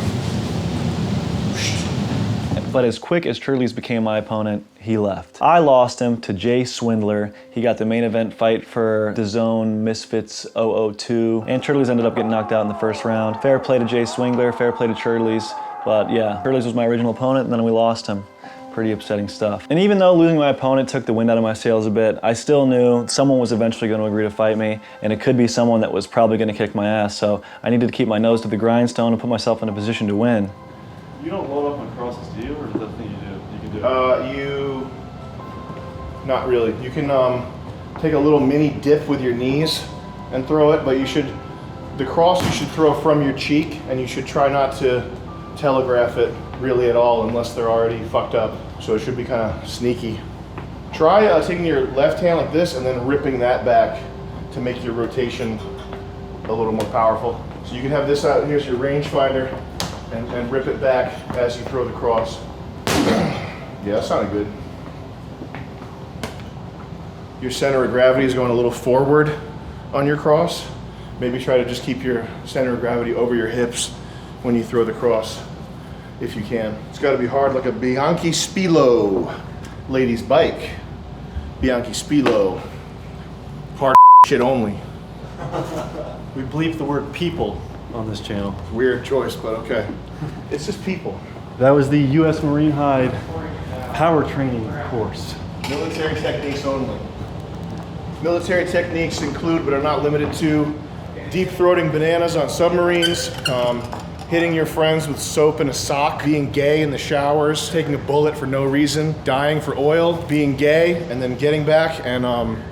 A: But as quick as Churdleys became my opponent, he left. I lost him to Jay Swindler. He got the main event fight for DAZN Misfits 002, and Churdleys ended up getting knocked out in the first round. Fair play to Jay Swindler, fair play to Churdleys, but yeah, Churdleys was my original opponent, and then we lost him. Pretty upsetting stuff. And even though losing my opponent took the wind out of my sails a bit, I still knew someone was eventually going to agree to fight me, and it could be someone that was probably going to kick my ass, so I needed to keep my nose to the grindstone and put myself in a position to win.
K: You don't load up on crosses, do you, or is that the thing you do? You can do it.
C: Not really. You can take a little mini dip with your knees and throw it, but the cross you should throw from your cheek, and you should try not to telegraph it really at all unless they're already fucked up. So it should be kind of sneaky. Try taking your left hand like this and then ripping that back to make your rotation a little more powerful. So you can have this out, here's your rangefinder, and rip it back as you throw the cross. Yeah, that sounded good. Your center of gravity is going a little forward on your cross. Maybe try to just keep your center of gravity over your hips when you throw the cross, if you can. It's got to be hard like a Bianchi Spilo ladies bike. Bianchi Spilo. Hard shit only.
K: We bleep the word people on this channel.
C: Weird choice, but okay. It's just people.
K: That was the U.S. Marine Hyde power training course.
C: Military techniques only. Military techniques include, but are not limited to, deep throating bananas on submarines, hitting your friends with soap in a sock, being gay in the showers, taking a bullet for no reason, dying for oil, being gay, and then getting back and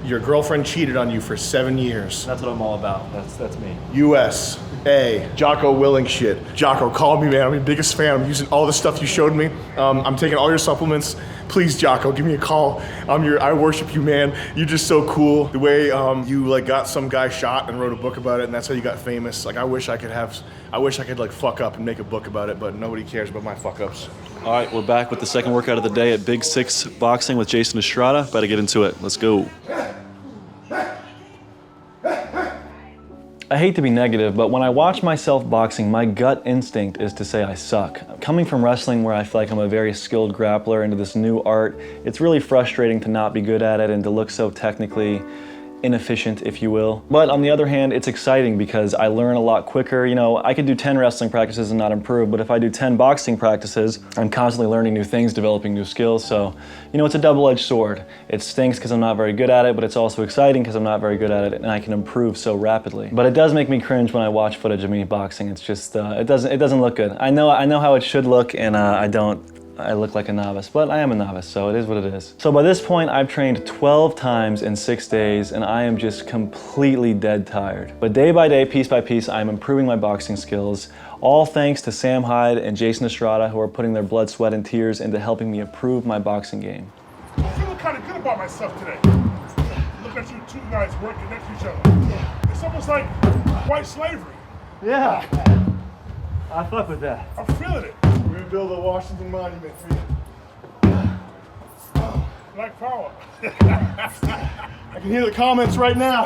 C: your girlfriend cheated on you for 7 years.
K: That's what I'm all about. That's me.
C: USA. Jocko Willing shit. Jocko, call me, man. I'm your biggest fan. I'm using all the stuff you showed me. I'm taking all your supplements. Please, Jocko, give me a call. I worship you, man. You're just so cool. The way you like got some guy shot and wrote a book about it, and that's how you got famous. Like I wish I could like fuck up and make a book about it, but nobody cares about my fuck ups.
A: All right, we're back with the second workout of the day at Big Six Boxing with Jason Estrada. About to get into it. Let's go. I hate to be negative, but when I watch myself boxing, my gut instinct is to say I suck. Coming from wrestling where I feel like I'm a very skilled grappler into this new art, it's really frustrating to not be good at it and to look so technically inefficient, if you will. But on the other hand, it's exciting because I learn a lot quicker. You know, I could do 10 wrestling practices and not improve, but if I do 10 boxing practices, I'm constantly learning new things, developing new skills. So, you know, it's a double-edged sword. It stinks because I'm not very good at it, but it's also exciting because I'm not very good at it and I can improve so rapidly. But it does make me cringe when I watch footage of me boxing. It's just, it doesn't look good. I know how it should look, and I look like a novice, but I am a novice, so it is what it is. So by this point, I've trained 12 times in 6 days, and I am just completely dead tired. But day by day, piece by piece, I'm improving my boxing skills, all thanks to Sam Hyde and Jason Estrada, who are putting their blood, sweat, and tears into helping me improve my boxing game.
E: I feel kind of good about myself today. Look at you two guys working next to each other. It's almost like white slavery.
K: Yeah. I fuck with that.
E: I'm feeling it.
C: We're gonna build a Washington Monument for you.
E: Black power.
C: I can hear the comments right now.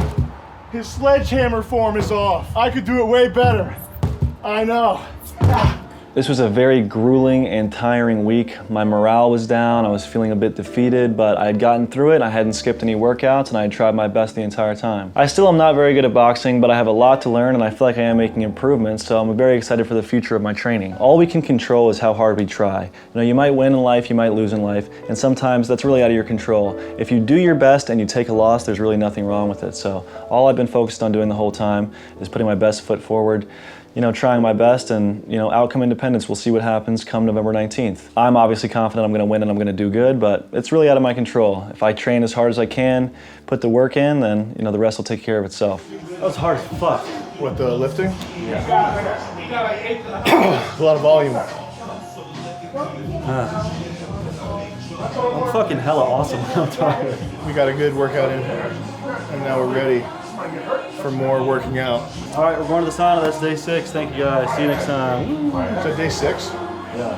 C: His sledgehammer form is off. I could do it way better. I know.
A: This was a very grueling and tiring week. My morale was down, I was feeling a bit defeated, but I had gotten through it, I hadn't skipped any workouts, and I had tried my best the entire time. I still am not very good at boxing, but I have a lot to learn, and I feel like I am making improvements, so I'm very excited for the future of my training. All we can control is how hard we try. You know, you might win in life, you might lose in life, and sometimes that's really out of your control. If you do your best and you take a loss, there's really nothing wrong with it. So all I've been focused on doing the whole time is putting my best foot forward, you know, trying my best, and, you know, outcome independence. We'll see what happens come November 19th. I'm obviously confident I'm gonna win and I'm gonna do good, but it's really out of my control. If I train as hard as I can, put the work in, then, you know, the rest will take care of itself.
K: That was hard as fuck.
C: What, the lifting?
K: Yeah.
C: A lot of volume.
K: I'm fucking hella awesome when I'm tired.
C: We got a good workout in, and now we're ready for more working out.
K: All right, we're going to the sauna. That's day 6. Thank you guys. See you next time.
C: Is that day 6?
K: Yeah.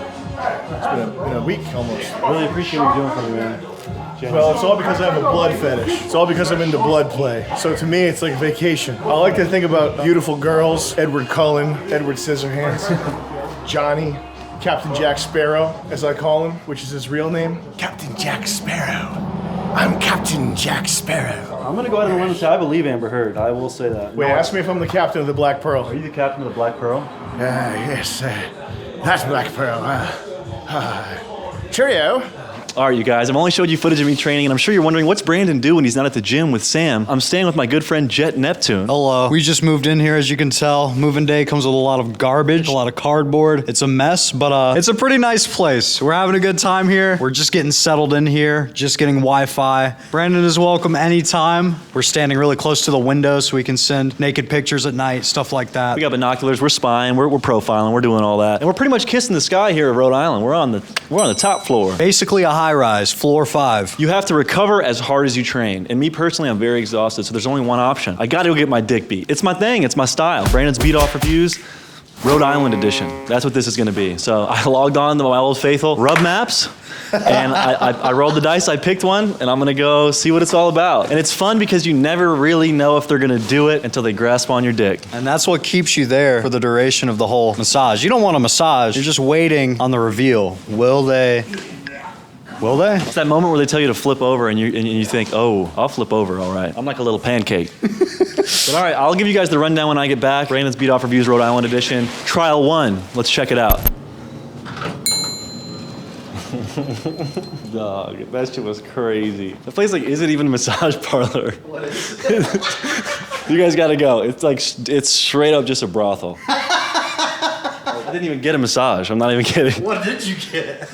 C: It's been a week almost.
K: Really appreciate what you're doing for me, man.
C: Well, it's all because I have a blood fetish. It's all because I'm into blood play. So to me, it's like a vacation. I like to think about beautiful girls, Edward Cullen, Edward Scissorhands, Johnny, Captain Jack Sparrow, as I call him, which is his real name. Captain Jack Sparrow. I'm Captain Jack Sparrow.
K: I'm going to go ahead and limit and say I believe Amber Heard. I will say that.
C: Wait, ask me if I'm the captain of the Black Pearl.
K: Are you the captain of the Black Pearl?
C: Yes, that's Black Pearl. Cheerio.
A: All right, you guys, I've only showed you footage of me training, and I'm sure you're wondering, what's Brandon do when he's not at the gym with Sam? I'm staying with my good friend Jet Neptune.
L: Hello. We just moved in here, as you can tell. Moving day comes with a lot of garbage, a lot of cardboard. It's a mess, but it's a pretty nice place. We're having a good time here. We're just getting settled in here, just getting Wi-Fi. Brandon is welcome anytime. We're standing really close to the window so we can send naked pictures at night, stuff like that.
A: We got binoculars, we're spying, we're profiling, we're doing all that. And we're pretty much kissing the sky here at Rhode Island. We're on the top floor.
L: Basically a high-rise, floor 5.
A: You have to recover as hard as you train. And me personally, I'm very exhausted, so there's only one option. I gotta go get my dick beat. It's my thing, it's my style. Brandon's beat off reviews, Rhode Island edition. That's what this is gonna be. So I logged on to my old faithful Rub Maps, and I rolled the dice, I picked one, and I'm gonna go see what it's all about. And it's fun because you never really know if they're gonna do it until they grasp on your dick.
L: And that's what keeps you there for the duration of the whole massage. You don't want a massage, you're just waiting on the reveal. Will they? Will they?
A: It's that moment where they tell you to flip over and you think, oh, I'll flip over, all right. I'm like a little pancake. But all right, I'll give you guys the rundown when I get back. Brandon's Beat Off Reviews Rhode Island edition. Trial 1, let's check it out. Dog, that shit was crazy. The place like isn't even a massage parlor. What is it? You guys gotta go. It's straight up just a brothel. I didn't even get a massage, I'm not even kidding.
L: What did you get?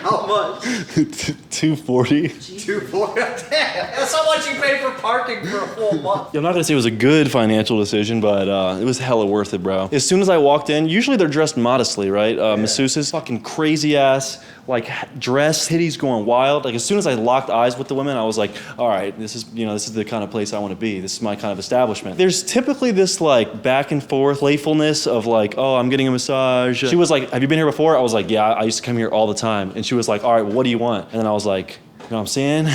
L: How much?
A: $240.
L: $240? Damn, that's how much you paid for parking for a full month.
A: Yeah, I'm not gonna say it was a good financial decision, but it was hella worth it, bro. As soon as I walked in, usually they're dressed modestly, right? Masseuses, fucking crazy ass, like dress, titties going wild. Like as soon as I locked eyes with the women, I was like, all right, this is the kind of place I want to be. This is my kind of establishment. There's typically this like back and forth playfulness of like, oh, I'm getting a massage. She was like, have you been here before? I was like, yeah, I used to come here all the time. And she was like, all right, well, what do you want? And then I was like, you know what I'm saying?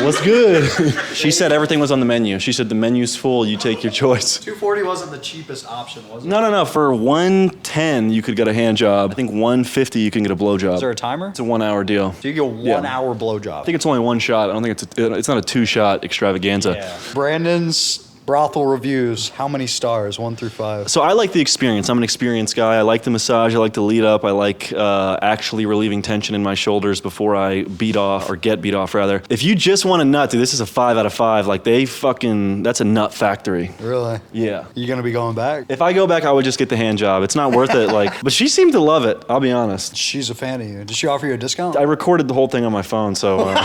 A: What's good? She said everything was on the menu. She said the menu's full, you take your choice.
L: $240 wasn't the cheapest option, was it?
A: No. For $110, you could get a hand job. I think $150, you can get a blowjob.
L: Is there a timer?
A: It's a 1 hour deal.
L: So you get a 1 hour blowjob.
A: I think it's only one shot. I don't think it's not a 2-shot extravaganza.
L: Yeah. Brandon's brothel reviews, how many stars, 1 through 5?
A: So I like the experience. I'm an experienced guy. I like the massage. I like the lead up. I like actually relieving tension in my shoulders before I beat off, or get beat off rather. If you just want a nut, dude, this is a 5 out of 5. Like that's a nut factory.
L: Really?
A: Yeah.
L: You gonna be going back?
A: If I go back, I would just get the hand job. It's not worth it. But she seemed to love it. I'll be honest.
L: She's a fan of you. Did she offer you a discount?
A: I recorded the whole thing on my phone, so.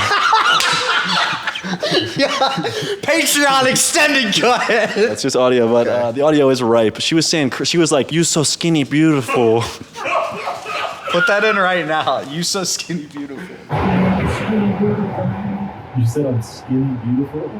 L: Yeah, Patreon extended cut.
A: That's just audio, but the audio is ripe. She was saying, she was like, "You so skinny, beautiful."
L: Put that in right now. You so skinny, beautiful.
K: You said I'm skinny, beautiful?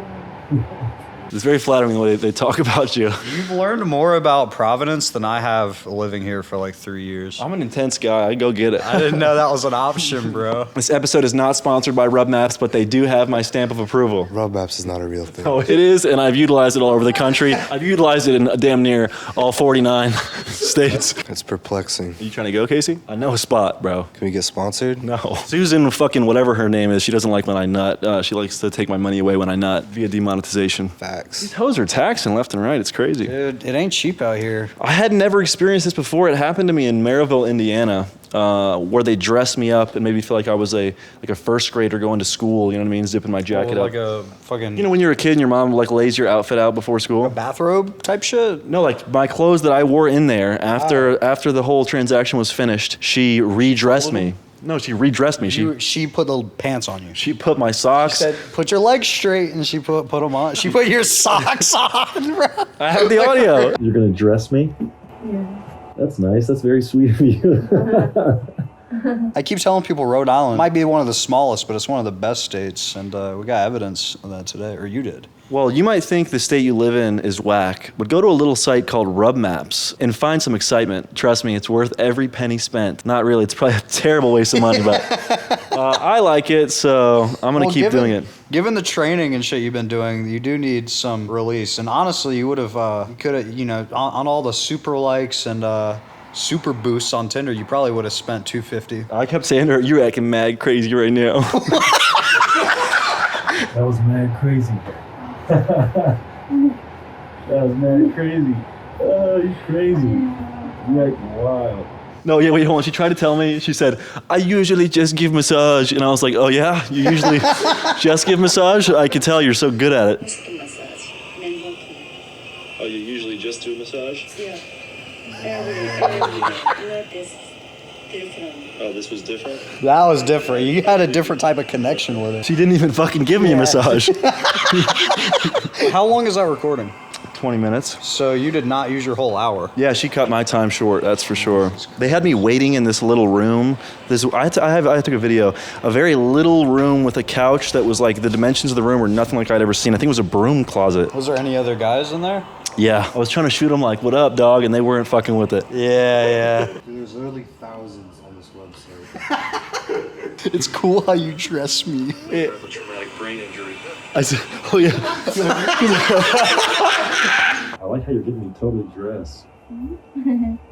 A: It's very flattering the way they talk about you.
L: You've learned more about Providence than I have living here for like 3 years.
A: I'm an intense guy. I'd go get it.
L: I didn't know that was an option, bro.
A: This episode is not sponsored by Rub Maps, but they do have my stamp of approval.
B: Rub Maps is not a real thing.
A: Oh, it is, and I've utilized it all over the country. I've utilized it in damn near all 49 states.
B: It's perplexing.
A: Are you trying to go, Casey? I know a spot, bro.
B: Can we get sponsored?
A: No. Susan fucking whatever her name is, she doesn't like when I nut. She likes to take my money away when I nut via demonetization.
B: Facts.
A: These hoes are taxing left and right. It's crazy.
L: Dude, it ain't cheap out here.
A: I had never experienced this before. It happened to me in Maryville, Indiana, where they dressed me up and made me feel like I was a first grader going to school. You know what I mean? Zipping my jacket up.
L: Like a fucking.
A: You know when you're a kid and your mom like lays your outfit out before school?
L: A bathrobe type shit?
A: No, like my clothes that I wore in there after the whole transaction was finished. She redressed me. No, she redressed me.
L: She put the pants on you.
A: She put my socks.
L: She said, put your legs straight, and she put them on. She put your socks on, bro.
A: I have the audio.
K: You're gonna dress me?
M: Yeah.
K: That's nice. That's very sweet of you.
L: I keep telling people Rhode Island might be one of the smallest, but it's one of the best states, and we got evidence of that today, or you did.
A: Well, you might think the state you live in is whack, but go to a little site called Rub Maps and find some excitement. Trust me, it's worth every penny spent. Not really, it's probably a terrible waste of money, but I like it, so I'm gonna keep doing it.
L: Given the training and shit you've been doing, you do need some release. And honestly, you would have, you could have, on all the super likes and super boosts on Tinder, you probably would have spent $250.
A: I kept saying to her, you're acting mad crazy right now.
K: That was mad crazy. That was mad crazy. Oh, you're crazy. You're acting wild.
A: No, yeah, wait, hold on. She tried to tell me. She said, I usually just give massage. And I was like, oh, yeah? You usually just give massage? I can tell you're so good at it.
K: Oh, you usually just do a massage?
M: Yeah.
K: Oh, this was different?
L: That was different. You had a different type of connection with it.
A: She didn't even fucking give me a massage.
L: How long is that recording?
A: 20 minutes.
L: So you did not use your whole hour.
A: Yeah, she cut my time short, that's for sure. They had me waiting in this little room. I took a video. A very little room with a couch that was like, the dimensions of the room were nothing like I'd ever seen. I think it was a broom closet.
L: Was there any other guys in there?
A: Yeah, I was trying to shoot them like, what up, dog? And they weren't fucking with it.
L: Yeah.
B: There's literally thousands on this website.
L: It's cool how you dress me.
K: I have a traumatic brain injury.
A: I said, oh yeah.
K: I like how you're getting me totally dressed.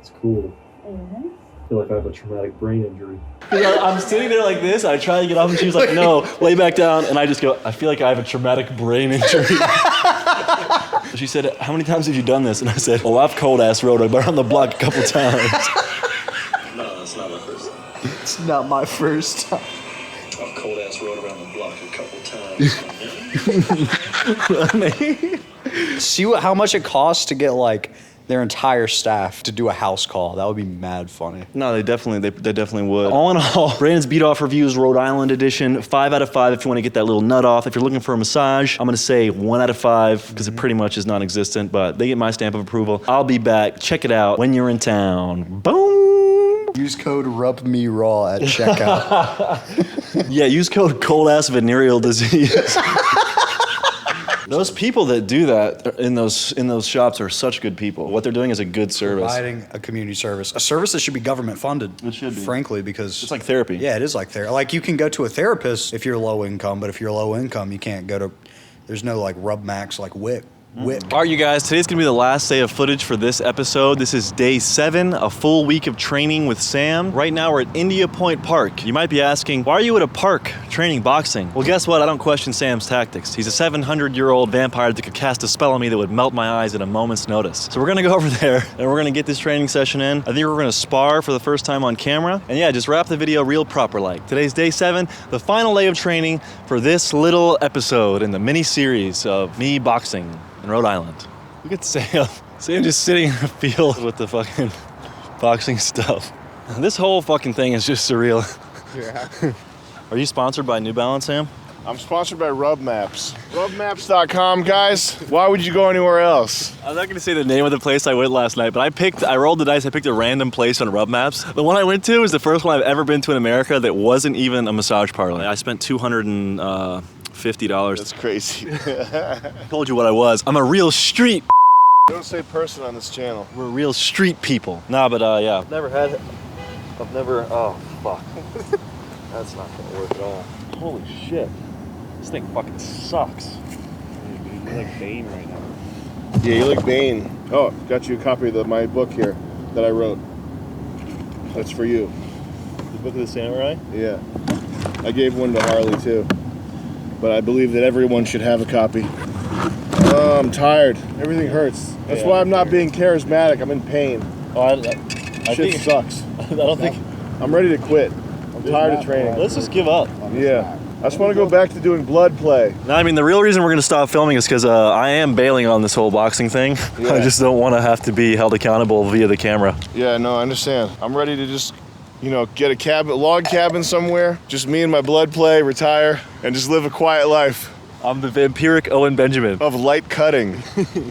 K: It's cool. I feel like I have a traumatic brain injury.
A: I'm sitting there like this, I try to get off, and she was like, no, lay back down. And I just go, I feel like I have a traumatic brain injury. She said, how many times have you done this? And I said, well, I've cold-ass rode around the block a couple times.
K: No, that's not my first time.
L: It's not my first time.
K: I've cold-ass rode around the block a couple times.
L: See how much it costs to get like their entire staff to do a house call. That would be mad funny.
A: No, they definitely would. All in all, Brandon's Beat Off Reviews Rhode Island edition, 5 out of 5 if you want to get that little nut off. If you're looking for a massage, I'm going to say 1 out of 5 because it pretty much is non-existent, but they get my stamp of approval. I'll be back. Check it out when you're in town. Boom!
L: Use code RUBMERAW at checkout.
A: Yeah, use code cold-ass venereal disease. Those people that do that in those shops are such good people. What they're doing is a good service.
L: Providing a community service. A service that should be government funded.
A: It should be.
L: Frankly, because...
A: It's like therapy.
L: Yeah, it is like therapy. Like, you can go to a therapist if you're low income, but if you're low income, you can't go to... There's no, like, Rub Max, like, WIC.
A: All right, you guys, today's gonna be the last day of footage for this episode. This is day 7, a full week of training with Sam. Right now, we're at India Point Park. You might be asking, why are you at a park training boxing? Well, guess what? I don't question Sam's tactics. He's a 700-year-old vampire that could cast a spell on me that would melt my eyes at a moment's notice. So we're gonna go over there, and we're gonna get this training session in. I think we're gonna spar for the first time on camera. And yeah, just wrap the video real proper like. Today's day 7, the final day of training for this little episode in the mini-series of me boxing in Rhode Island. Look at Sam. Sam just sitting in the field with the fucking boxing stuff. This whole fucking thing is just surreal.
C: Yeah.
A: Are you sponsored by New Balance, Sam?
C: I'm sponsored by Rub Maps. Rubmaps.com, guys. Why would you go anywhere else?
A: I'm not gonna say the name of the place I went last night, but I rolled the dice, I picked a random place on Rub Maps. The one I went to is the first one I've ever been to in America that wasn't even a massage parlor. I spent $250.
C: That's crazy.
A: I told you what I was. I'm a real street.
C: Don't say person on this channel.
A: We're real street people. Nah, but yeah. I've never, oh, fuck. That's not gonna work at all. Holy shit. This thing fucking sucks.
K: You look like Bane right now.
C: Yeah, you look Bane. Oh, got you a copy of my book here that I wrote. That's for you.
A: The Book of the Samurai?
C: Yeah. I gave one to Harley too. But I believe that everyone should have a copy. Oh, I'm tired. Everything hurts. That's why I'm not being charismatic. I'm in pain.
A: Oh,
C: Shit sucks.
A: I don't think...
C: I'm ready to quit. I'm tired of training.
A: Let's just give up.
C: Yeah. I just want to go back to doing blood play.
A: No, I mean, the real reason we're going to stop filming is because I am bailing on this whole boxing thing.
C: Yeah.
A: I just don't want to have to be held accountable via the camera.
C: Yeah, no, I understand. I'm ready to just, get a log cabin somewhere, just me and my blood play, retire, and just live a quiet life.
A: I'm the vampiric Owen Benjamin.
C: Of light cutting.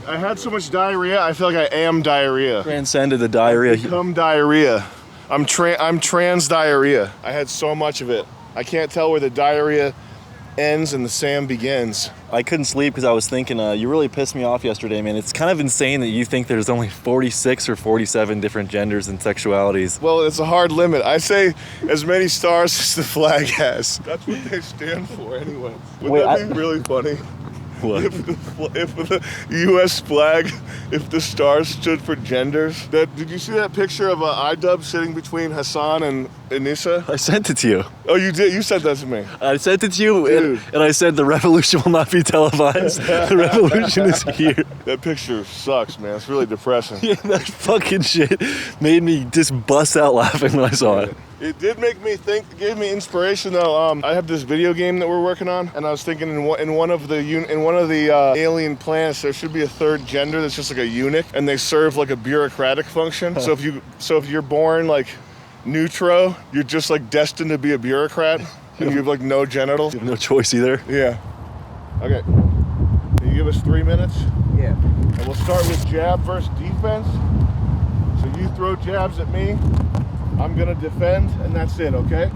C: I had so much diarrhea, I feel like I am diarrhea.
A: Transcended the diarrhea.
C: I've become diarrhea. I'm trans diarrhea. I had so much of it. I can't tell where the diarrhea ends and the Sam begins.
A: I couldn't sleep because I was thinking, you really pissed me off yesterday, man. It's kind of insane that you think there's only 46 or 47 different genders and sexualities.
C: Well, it's a hard limit. I say as many stars as the flag has. That's what they stand for anyway. Wouldn't that be really funny?
A: What?
C: If the U.S. flag, if the stars stood for genders. Did you see that picture of IDub sitting between Hassan and Anissa?
A: I sent it to you.
C: Oh, you did? You sent that to me.
A: I sent it to you, and I said the revolution will not be televised. The revolution is here.
C: That picture sucks, man. It's really depressing.
A: Yeah, that fucking shit made me just bust out laughing when I saw it.
C: It did make me think, gave me inspiration though. I have this video game that we're working on, and I was thinking in one of the alien planets there should be a third gender that's just like a eunuch, and they serve like a bureaucratic function. So if you're born like neutro, you're just like destined to be a bureaucrat, and you have like no genitals.
A: You have no choice either.
C: Yeah. Okay. Can you give us 3 minutes?
B: Yeah.
C: And we'll start with jab versus defense. So you throw jabs at me, I'm gonna defend, and that's it, okay?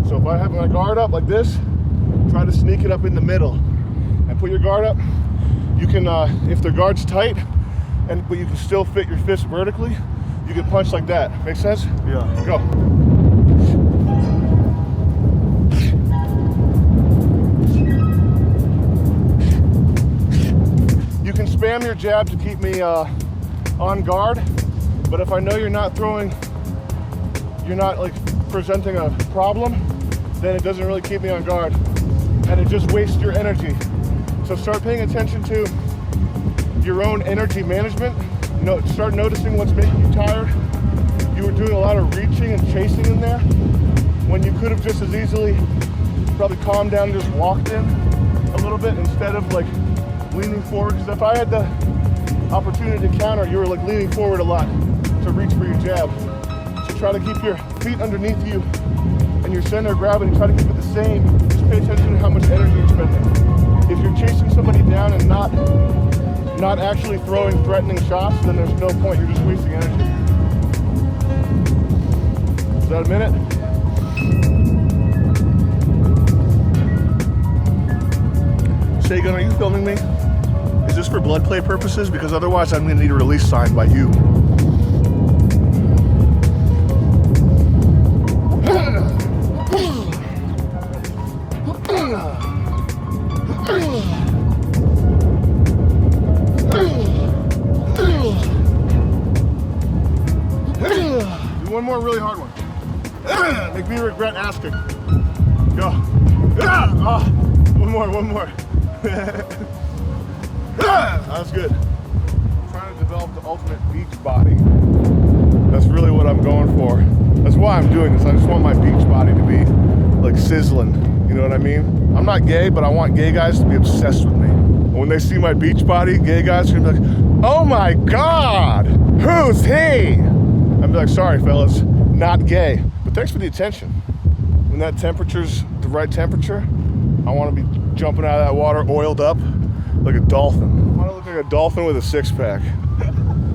C: So if I have my guard up like this, try to sneak it up in the middle. And put your guard up. You can, if the guard's tight, but you can still fit your fist vertically, you can punch like that. Make sense?
A: Yeah.
C: Go. You can spam your jab to keep me on guard, but if I know you're not like presenting a problem, then it doesn't really keep me on guard, and it just wastes your energy. So start paying attention to your own energy management. Start noticing what's making you tired. You were doing a lot of reaching and chasing in there when you could have just as easily probably calmed down and just walked in a little bit instead of like leaning forward. Because if I had the opportunity to counter, you were like leaning forward a lot to reach for your jab. So try to keep your feet underneath you and your center of gravity. Try to keep it the same. Just pay attention to how much energy you're spending. If you're chasing somebody down and not actually throwing threatening shots, then there's no point. You're just wasting energy. Is that a minute? Sagan, are you filming me? Is this for blood play purposes? Because otherwise I'm gonna need a release signed by you. One more really hard one. Make me regret asking. Go. One more. That's good. I'm trying to develop the ultimate beach body. That's really what I'm going for. That's why I'm doing this. I just want my beach body to be like sizzling. You know what I mean? I'm not gay, but I want gay guys to be obsessed with me. When they see my beach body, gay guys are gonna be like, oh my God, who's he? I'd be like, sorry fellas, not gay. But thanks for the attention. When that temperature's the right temperature, I wanna be jumping out of that water oiled up like a dolphin. I wanna look like a dolphin with a six pack.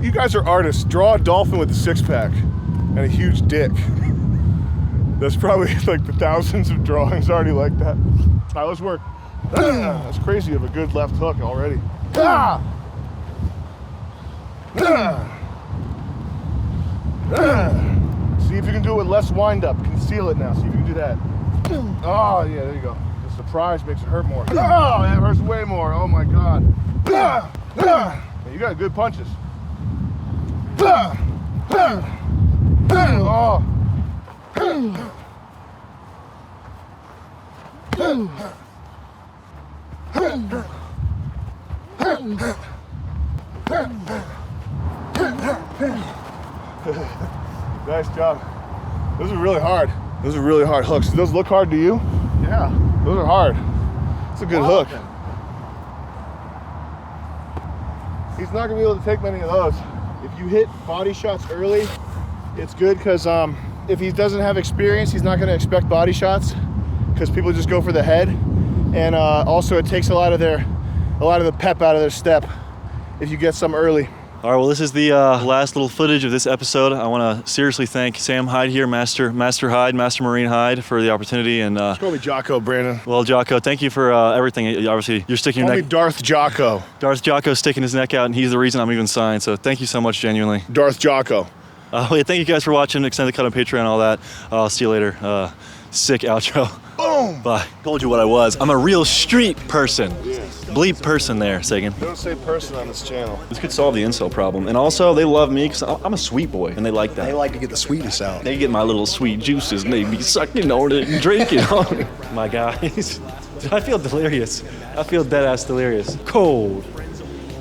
C: You guys are artists. Draw a dolphin with a six pack and a huge dick. That's probably like the thousands of drawings already like that. All right, let's work. That's crazy. You have a good left hook already. See if you can do it with less wind up. Conceal it now. See if you can do that. Oh, yeah, there you go. The surprise makes it hurt more. Oh, that hurts way more. Oh, my God. Yeah, you got good punches. Oh. Nice job. Those are really hard. Those are really hard hooks. Do those look hard to you? Yeah. Those are hard. It's a good hook. He's not gonna be able to take many of those. If you hit body shots early, it's good because if he doesn't have experience, he's not gonna expect body shots because people just go for the head. And also it takes a lot of the pep out of their step if you get some early.
A: All right, well, this is the last little footage of this episode. I want to seriously thank Sam Hyde here, Master Hyde, Master Marine Hyde, for the opportunity. And
C: just call me Jocko, Brandon.
A: Well, Jocko, thank you for everything. Obviously, you're sticking your neck.
C: Call me Darth Jocko.
A: Darth Jocko's sticking his neck out, and he's the reason I'm even signed. So thank you so much, genuinely.
C: Darth Jocko.
A: Yeah, thank you guys for watching. Extended cut on Patreon, all that. I'll see you later. Sick outro.
C: Boom.
E: Boom!
A: But I told you what I was. I'm a real street person. Bleep person there, Sagan.
C: Don't say person on this channel.
A: This could solve the incel problem. And also, they love me because I'm a sweet boy, and they like that.
B: They like to get the sweetness out.
A: They get my little sweet juices, and they be sucking on it and drinking on it. My guys, I feel delirious. I feel dead-ass delirious. Cold.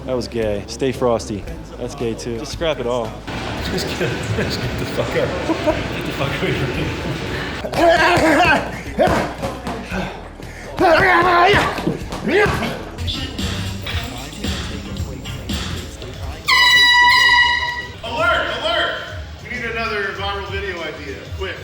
A: That was gay. Stay frosty. That's gay, too. Just scrap it all.
G: Just get the fuck up. Get the fuck away from me.
C: Alert! Alert! We need another viral video idea. Quick.